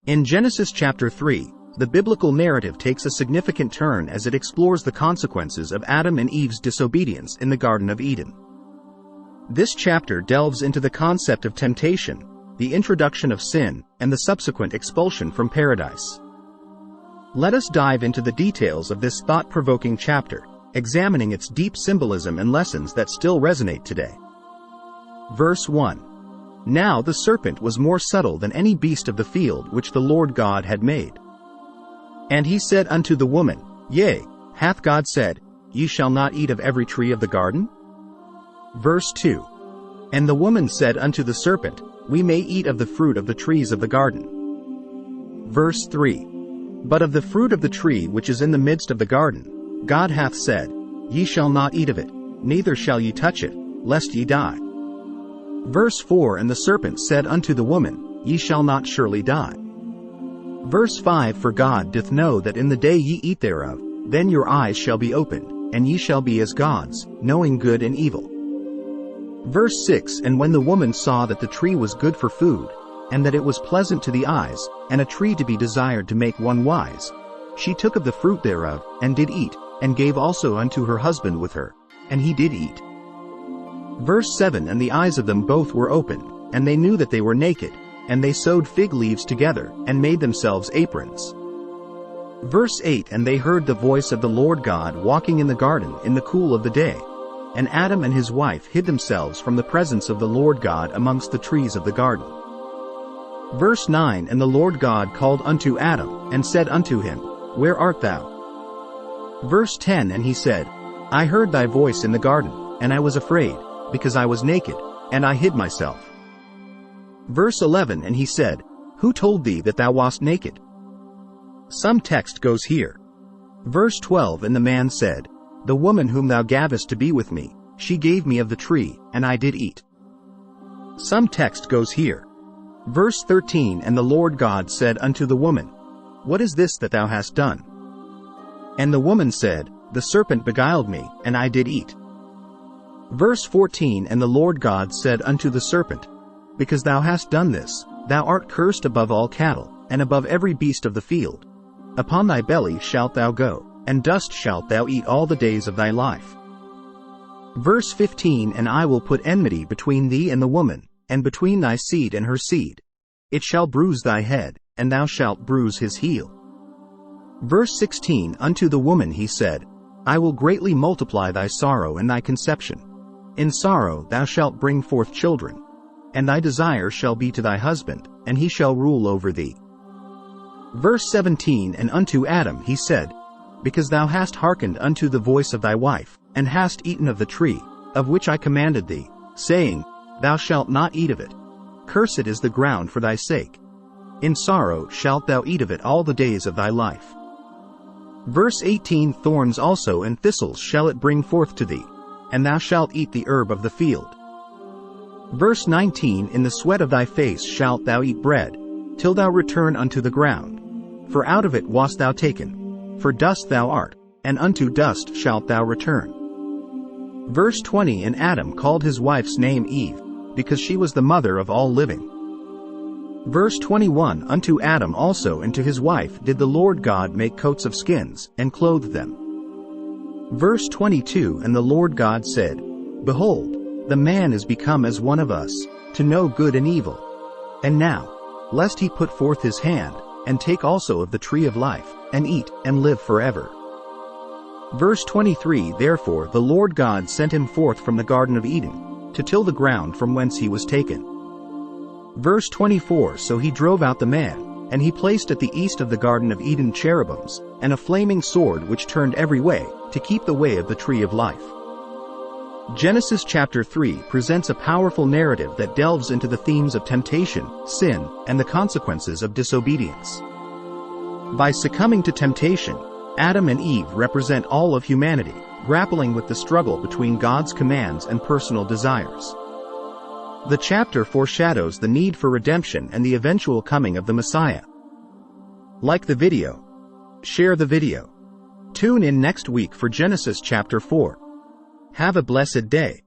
In Genesis chapter 3, the biblical narrative takes a significant turn as it explores the consequences of Adam and Eve's disobedience in the Garden of Eden. This chapter delves into the concept of temptation, the introduction of sin, and the subsequent expulsion from paradise. Let us dive into the details of this thought-provoking chapter, examining its deep symbolism and lessons that still resonate today. Verse 1. Now the serpent was more subtle than any beast of the field which the Lord God had made. And he said unto the woman, Yea, hath God said, Ye shall not eat of every tree of the garden? Verse 2. And the woman said unto the serpent, We may eat of the fruit of the trees of the garden. Verse 3. But of the fruit of the tree which is in the midst of the garden, God hath said, Ye shall not eat of it, neither shall ye touch it, lest ye die. Verse 4. And the serpent said unto the woman, Ye shall not surely die. Verse 5. For God doth know that in the day ye eat thereof, then your eyes shall be opened, and ye shall be as gods, knowing good and evil. Verse 6. And when the woman saw that the tree was good for food, and that it was pleasant to the eyes, and a tree to be desired to make one wise, she took of the fruit thereof, and did eat, and gave also unto her husband with her, and he did eat. Verse 7. And the eyes of them both were opened, and they knew that they were naked, and they sewed fig leaves together, and made themselves aprons. Verse 8. And they heard the voice of the Lord God walking in the garden in the cool of the day. And Adam and his wife hid themselves from the presence of the Lord God amongst the trees of the garden. Verse 9. And the Lord God called unto Adam, and said unto him, Where art thou? Verse 10. And he said, I heard thy voice in the garden, and I was afraid, because I was naked, and I hid myself. Verse 11. And he said, Who told thee that thou wast naked? Some text goes here. Verse 12. And the man said, The woman whom thou gavest to be with me, she gave me of the tree, and I did eat. Some text goes here. Verse 13. And the Lord God said unto the woman, What is this that thou hast done? And the woman said, The serpent beguiled me, and I did eat. Verse 14. And the Lord God said unto the serpent, Because thou hast done this, thou art cursed above all cattle, and above every beast of the field. Upon thy belly shalt thou go, and dust shalt thou eat all the days of thy life. Verse 15. And I will put enmity between thee and the woman, and between thy seed and her seed. It shall bruise thy head, and thou shalt bruise his heel. Verse 16. Unto the woman he said, I will greatly multiply thy sorrow and thy conception. In sorrow thou shalt bring forth children, and thy desire shall be to thy husband, and he shall rule over thee. Verse 17. And unto Adam he said, Because thou hast hearkened unto the voice of thy wife, and hast eaten of the tree, of which I commanded thee, saying, Thou shalt not eat of it. Cursed is the ground for thy sake. In sorrow shalt thou eat of it all the days of thy life. Verse 18. Thorns also and thistles shall it bring forth to thee, and thou shalt eat the herb of the field. Verse 19. In the sweat of thy face shalt thou eat bread, till thou return unto the ground. For out of it wast thou taken. For dust thou art, and unto dust shalt thou return. Verse 20. And Adam called his wife's name Eve, because she was the mother of all living. Verse 21. Unto Adam also and to his wife did the Lord God make coats of skins, and clothed them. Verse 22. And the Lord God said, Behold, the man is become as one of us, to know good and evil. And now, lest he put forth his hand, and take also of the tree of life, and eat, and live forever. Verse 23. Therefore the Lord God sent him forth from the Garden of Eden, to till the ground from whence he was taken. Verse 24. So he drove out the man, and he placed at the east of the Garden of Eden cherubims, and a flaming sword which turned every way, to keep the way of the tree of life. Genesis chapter 3 presents a powerful narrative that delves into the themes of temptation, sin, and the consequences of disobedience. By succumbing to temptation, Adam and Eve represent all of humanity, grappling with the struggle between God's commands and personal desires. The chapter foreshadows the need for redemption and the eventual coming of the Messiah. Like the video. Share the video. Tune in next week for Genesis chapter 4. Have a blessed day.